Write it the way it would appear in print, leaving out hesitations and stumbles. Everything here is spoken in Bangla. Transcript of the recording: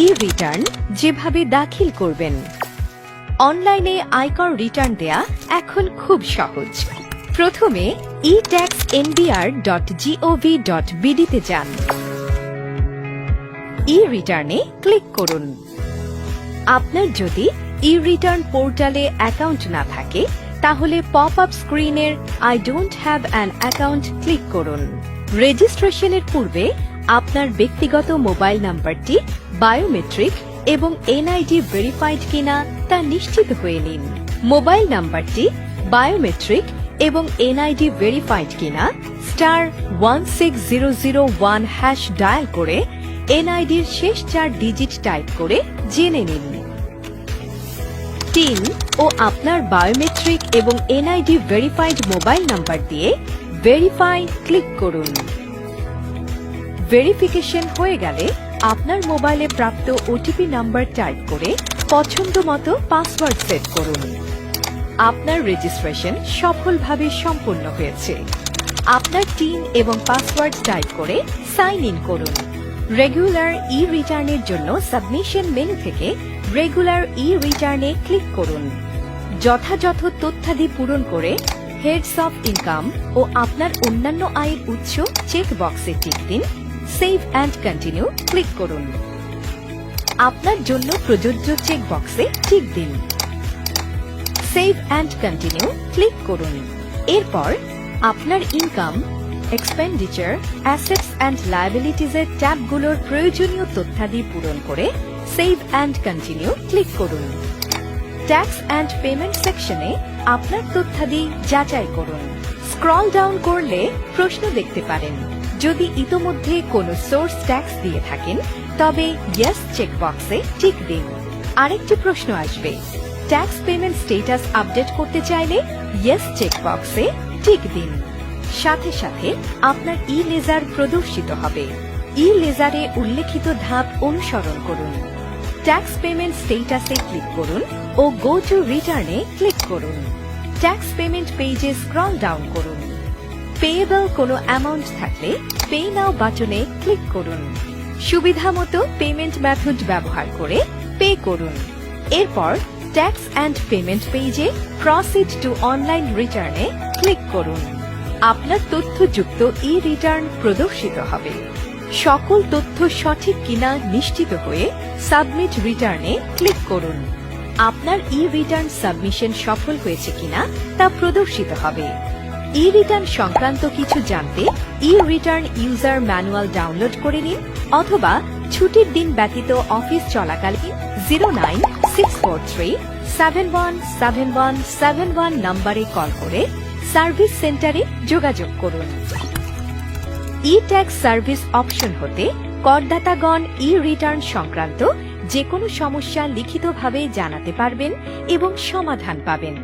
ই রিটার্ন যেভাবে দাখিল করবেন। অনলাইনে আয়কর রিটার্ন দেয়া এখন খুব সহজ। প্রথমে etaxnbr.gov.bd তে যান। ই রিটার্নে ক্লিক করুন। আপনার যদি ই রিটার্ন পোর্টালে অ্যাকাউন্ট না থাকে তাহলে পপ আপ স্ক্রিনের I don't have an account click করুন। রেজিস্ট্রেশনের পূর্বে আপনার ব্যক্তিগত মোবাইল নাম্বারটি বায়োমেট্রিক এবং এনআইডি ভেরিফাইড কিনা তা নিশ্চিত হয়ে নিন। মোবাইল নাম্বারটি বায়োমেট্রিক এবং এনআইডি ভেরিফাইড কিনা *16001# ডায়াল করে এনআইডির শেষ 4 ডিজিট টাইপ করে জেনে নিন। টিন ও আপনার বায়োমেট্রিক এবং এনআইডি ভেরিফাইড মোবাইল নাম্বার দিয়ে ভেরিফাই ক্লিক করুন। ভেরিফিকেশন হয়ে গেলে আপনার মোবাইলে প্রাপ্ত ওটিপি নাম্বার টাইপ করে পছন্দমতো পাসওয়ার্ড সেট করুন। আপনার রেজিস্ট্রেশন সফলভাবে সম্পন্ন হয়েছে। আপনার টিন এবং পাসওয়ার্ড টাইপ করে সাইন ইন করুন। রেগুলার ই রিটার্নের জন্য সাবমিশন মেনু থেকে রেগুলার ই রিটার্নে ক্লিক করুন। যথাযথ তথ্যাদি পূরণ করে হেডস অফ ইনকাম ও আপনার অন্যান্য আয়ের উৎস চেক বক্সে টিক দিন। সেভ অ্যান্ড কন্টিনিউ ক্লিক করুন। আপনার জন্য প্রযোজ্য চেক বক্সে টিক দিন। সেভ অ্যান্ড কন্টিনিউ ক্লিক করুন। এরপর আপনার ইনকাম, এক্সপেন্ডিচার, অ্যাসেটস অ্যান্ড লায়াবিলিটিজের ট্যাবগুলোর প্রয়োজনীয় তথ্যাদি পূরণ করে সেভ অ্যান্ড কন্টিনিউ ক্লিক করুন। ট্যাক্স অ্যান্ড পেমেন্ট সেকশনে আপনার তথ্যাদি যাচাই করুন। স্ক্রল ডাউন করলে প্রশ্ন দেখতে পারেন। যদি ইতোমধ্যে কোনো সোর্স ট্যাক্স দিয়ে থাকেন তবে ইয়েস চেকবক্সে টিক দিন। আরেকটি প্রশ্ন আসবে, ট্যাক্স পেমেন্ট স্ট্যাটাস আপডেট করতে চাইলে ইয়েস চেকবক্সে টিক দিন। সাথে সাথে আপনার ই লেজার প্রদর্শিত হবে। ই লেজারে উল্লেখিত ধাপ অনুসরণ করুন। ট্যাক্স পেমেন্ট স্ট্যাটাসে ক্লিক করুন ও গো টু রিটার্নে ক্লিক করুন। ট্যাক্স পেমেন্ট পেজে স্ক্রল ডাউন করুন। পেয়েবল কোনো অ্যামাউন্ট থাকলে পে নাও বাটনে ক্লিক করুন। সুবিধামতো পেমেন্ট মেথড ব্যবহার করে পে করুন। এরপর ট্যাক্স অ্যান্ড পেমেন্ট পেজে প্রসিড টু অনলাইন রিটার্নে ক্লিক করুন। আপনার তথ্যযুক্ত ই রিটার্ন প্রদর্শিত হবে। সকল তথ্য সঠিক কিনা নিশ্চিত হয়ে সাবমিট রিটার্নে ক্লিক করুন। আপনার ই রিটার্ন সাবমিশন সফল হয়েছে কিনা তা প্রদর্শিত হবে। ই রিটার্ন সংক্রান্ত কিছু জানতে ই রিটার্ন ইউজার ম্যানুয়াল ডাউনলোড করে নিন অথবা ছুটির দিন ব্যতীত অফিস চলাকালীন 09643717171 নম্বরে কল করে সার্ভিস সেন্টারে যোগাযোগ করুন। ই ট্যাক্স সার্ভিস অপশন হতে করদাতাগণ ই রিটার্ন সংক্রান্ত যে কোনো সমস্যা লিখিতভাবে জানাতে পারবেন এবং সমাধান পাবেন।